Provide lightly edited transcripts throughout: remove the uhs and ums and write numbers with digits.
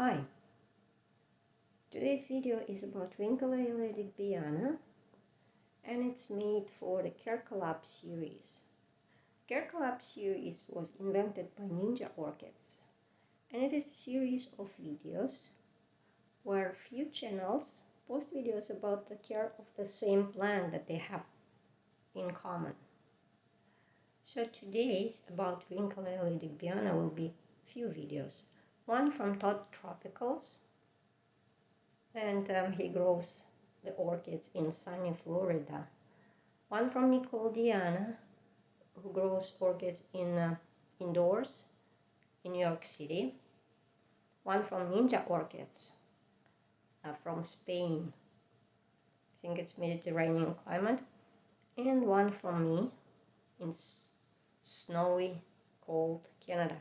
Hi, today's video is about Rhyncholaelia digbyana and it's made for the Collab series. Collab series was invented by Ninja Orchids and it is a series of videos where few channels post videos about the care of the same plant that they have in common. So today about Rhyncholaelia digbyana will be few videos. One from Todd Tropicals, and he grows the orchids in sunny Florida. One from Diana, who grows orchids in indoors in New York City. One from Ninja Orchids from Spain. I think it's Mediterranean climate. And one from me in snowy, cold Canada.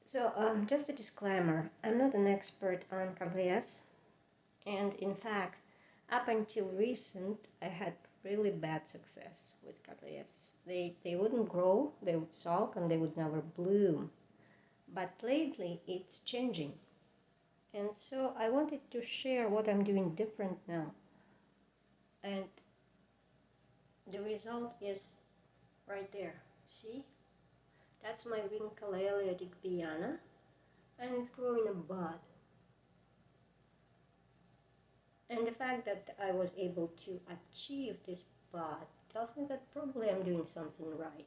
So just a disclaimer, I'm not an expert on camellias, and in fact, up until recent, I had really bad success with camellias. They wouldn't grow, they would sulk, and they would never bloom. But lately, it's changing. And so I wanted to share what I'm doing different now. And the result is right there. See? That's my Rhyncholaelia digbyana, and it's growing a bud. And the fact that I was able to achieve this bud tells me that probably I'm doing something right.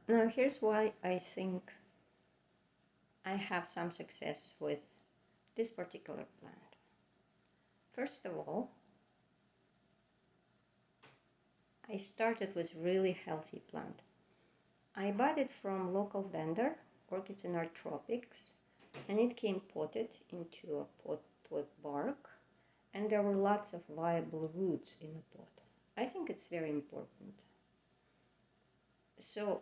Now here's why I think I have some success with this particular plant. First of all, I started with really healthy plant. I bought it from local vendor, Orchids in Our Tropics, and it came potted into a pot with bark, and there were lots of viable roots in the pot. I think it's very important. So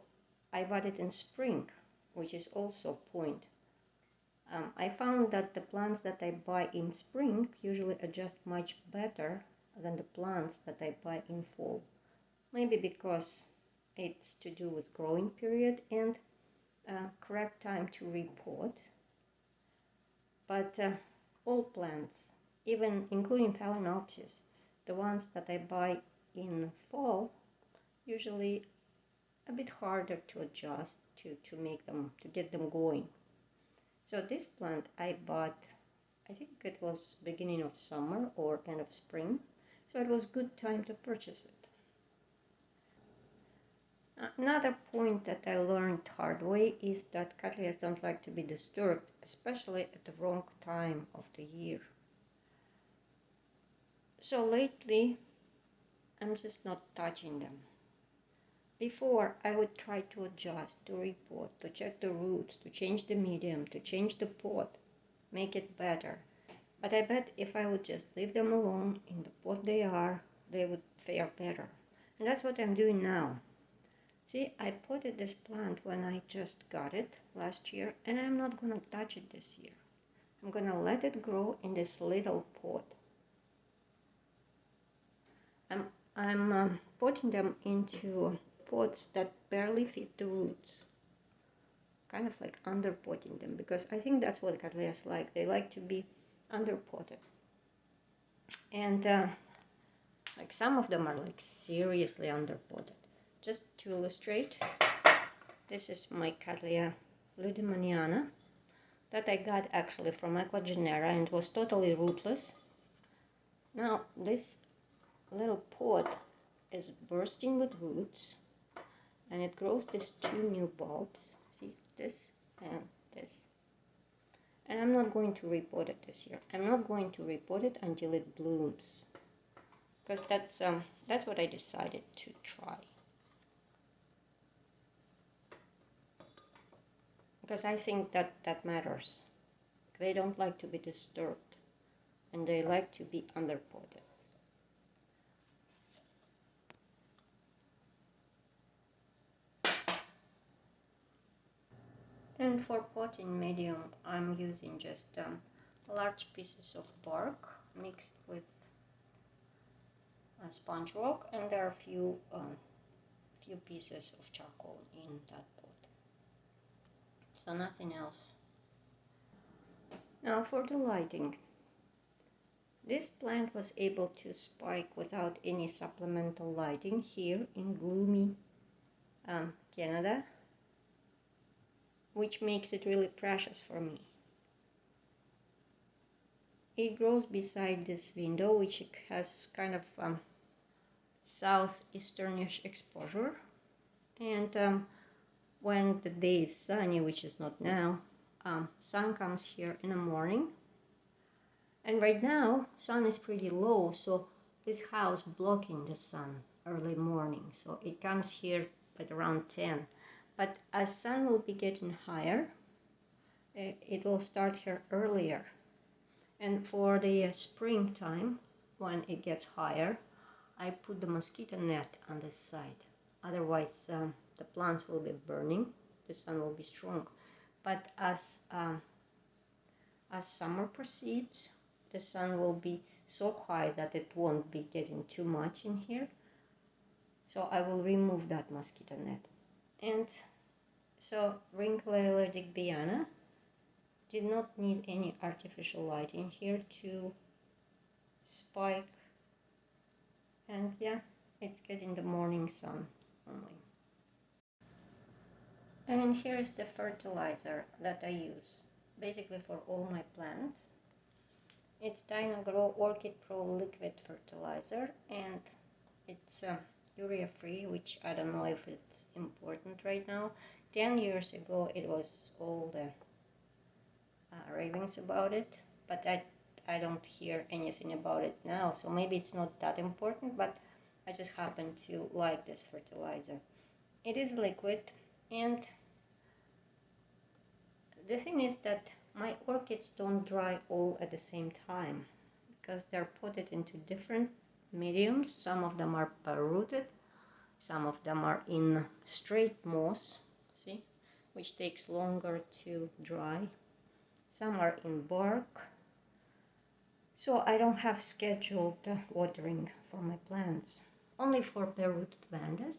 I bought it in spring, which is also a point. I found that the plants that I buy in spring usually adjust much better than the plants that I buy in fall. Maybe because it's to do with growing period and correct time to repot. But all plants, even including Phalaenopsis, the ones that I buy in fall, usually a bit harder to adjust to make them, to get them going. So this plant I bought, I think it was beginning of summer or end of spring, so it was good time to purchase it. Another point that I learned hard way is that camellias don't like to be disturbed, especially at the wrong time of the year. So lately, I'm just not touching them. Before, I would try to adjust, to repot, to check the roots, to change the medium, to change the pot, make it better. But I bet if I would just leave them alone in the pot they are, they would fare better. And that's what I'm doing now. See, I potted this plant when I just got it last year, and I'm not gonna touch it this year. I'm gonna let it grow in this little pot. I'm potting them into pots that barely fit the roots. Kind of like under-potting them, because I think that's what camellias like. They like to be under-potted. And like some of them are like seriously under-potted. Just to illustrate, this is my Cattleya ludemaniana that I got actually from Aquagenera and was totally rootless. Now this little pot is bursting with roots, and it grows these two new bulbs. See, this and this. And I'm not going to repot it this year. I'm not going to repot it until it blooms, because that's what I decided to try. Because I think that matters. They don't like to be disturbed, and they like to be underpotted. And for potting medium, I'm using just large pieces of bark mixed with sponge rock, and there are a few pieces of charcoal in that pot. so nothing else. Now for the lighting. This plant was able to spike without any supplemental lighting here in gloomy Canada, which makes it really precious for me. It grows beside this window, which has kind of southeasternish exposure, and when the day is sunny, which is not now, sun comes here in the morning, and right now sun is pretty low, so this house blocking the sun early morning, so it comes here at around 10, but as sun will be getting higher, it will start here earlier. And for the springtime, when it gets higher, I put the mosquito net on this side. Otherwise, the plants will be burning. The sun will be strong. But as summer proceeds, the sun will be so high that it won't be getting too much in here. So I will remove that mosquito net. And so Rhyncholaelia digbyana did not need any artificial lighting here to spike, and yeah, it's getting the morning sun only. And here's the fertilizer that I use basically for all my plants. It's Dynagrow Orchid Pro liquid fertilizer, and it's urea free, which I don't know if it's important right now. 10 years ago it was all the ravings about it, but I don't hear anything about it now, so maybe it's not that important, but I just happen to like this fertilizer. It is liquid, and the thing is that my orchids don't dry all at the same time because they're put into different mediums. Some of them are rooted, some of them are in straight moss, see, which takes longer to dry. Some are in bark, so I don't have scheduled watering for my plants. Only for bare-rooted vandas,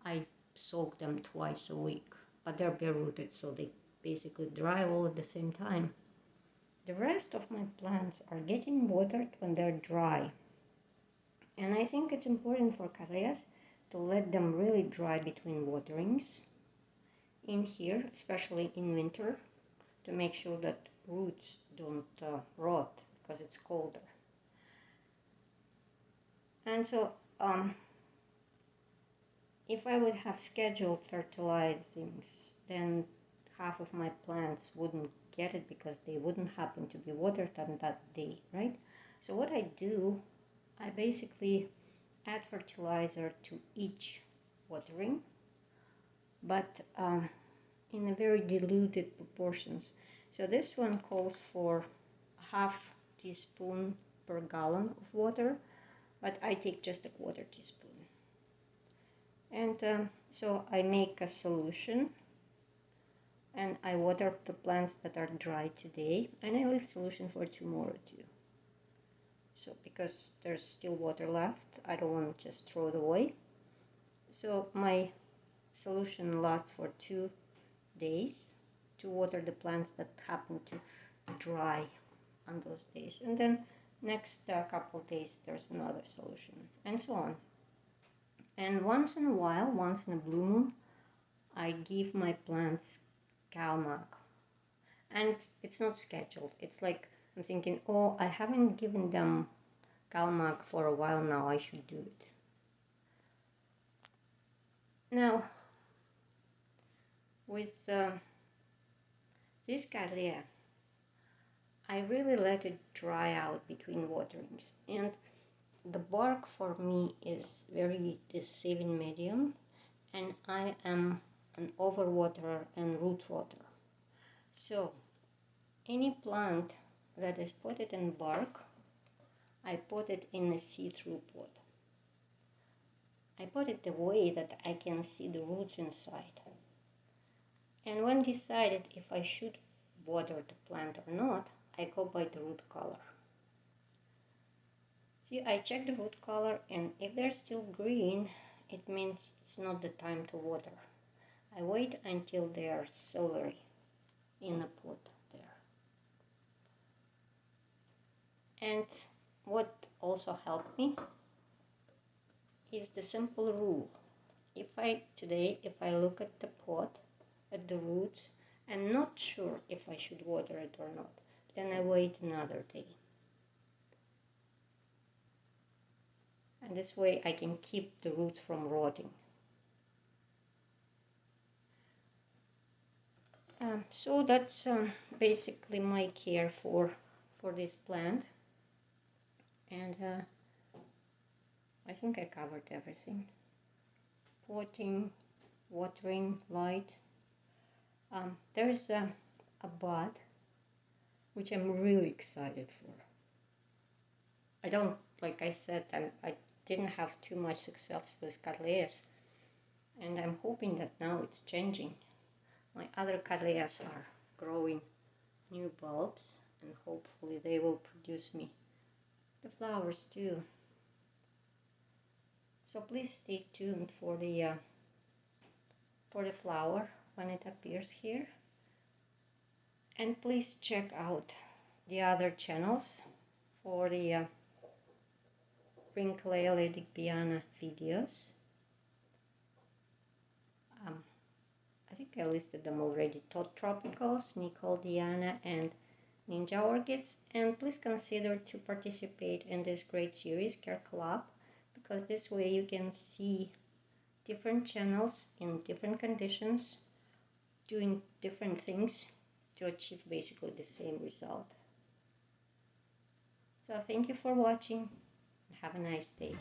I soak them twice a week, but they're bare-rooted, so they basically dry all at the same time. The rest of my plants are getting watered when they're dry, and I think it's important for Callias to let them really dry between waterings in here, especially in winter, to make sure that roots don't rot because it's colder. And so if I would have scheduled fertilizings, then half of my plants wouldn't get it because they wouldn't happen to be watered on that day, right? So what I do, I basically add fertilizer to each watering, but in a very diluted proportions. So this one calls for half teaspoon per gallon of water, but I take just a quarter teaspoon. And so I make a solution and I water the plants that are dry today, and I leave solution for tomorrow too. So because there's still water left, I don't want to just throw it away. So my solution lasts for 2 days to water the plants that happen to dry on those days, and then next couple of days there's another solution, and so on. And once in a while, once in a blue moon, I give my plants Collab, and it's not scheduled. It's like I'm thinking, oh, I haven't given them Collab for a while now, I should do it. Now with this Cattleya, I really let it dry out between waterings, and the bark for me is very deceiving medium, and I am an overwaterer and root rotter. So any plant that is put it in bark, I put it in a see-through pot. I put it the way that I can see the roots inside. And when decided if I should water the plant or not, I go by the root color. See, I check the root color, and if they're still green, it means it's not the time to water. I wait until they are silvery. in the pot there. And what also helped me is the simple rule. If I look at the pot, at the roots, I'm not sure if I should water it or not, then I wait another day. And this way I can keep the roots from rotting. So that's basically my care for this plant. And I think I covered everything. Potting, watering, light. There's a bud which I'm really excited for. I don't, like I said, I didn't have too much success with Cattleyas, and I'm hoping that now it's changing. My other Cattleyas are growing new bulbs, and hopefully they will produce me the flowers too. So please stay tuned for the flower when it appears here, and please check out the other channels for the Rhyncholaelia digbyana videos. I think I listed them already: Tot Tropicals, Nicole Diana, and Ninja Orchids. And please consider to participate in this great series, Care Collab, because this way you can see different channels in different conditions doing different things to achieve basically the same result. So thank you for watching. Have a nice day.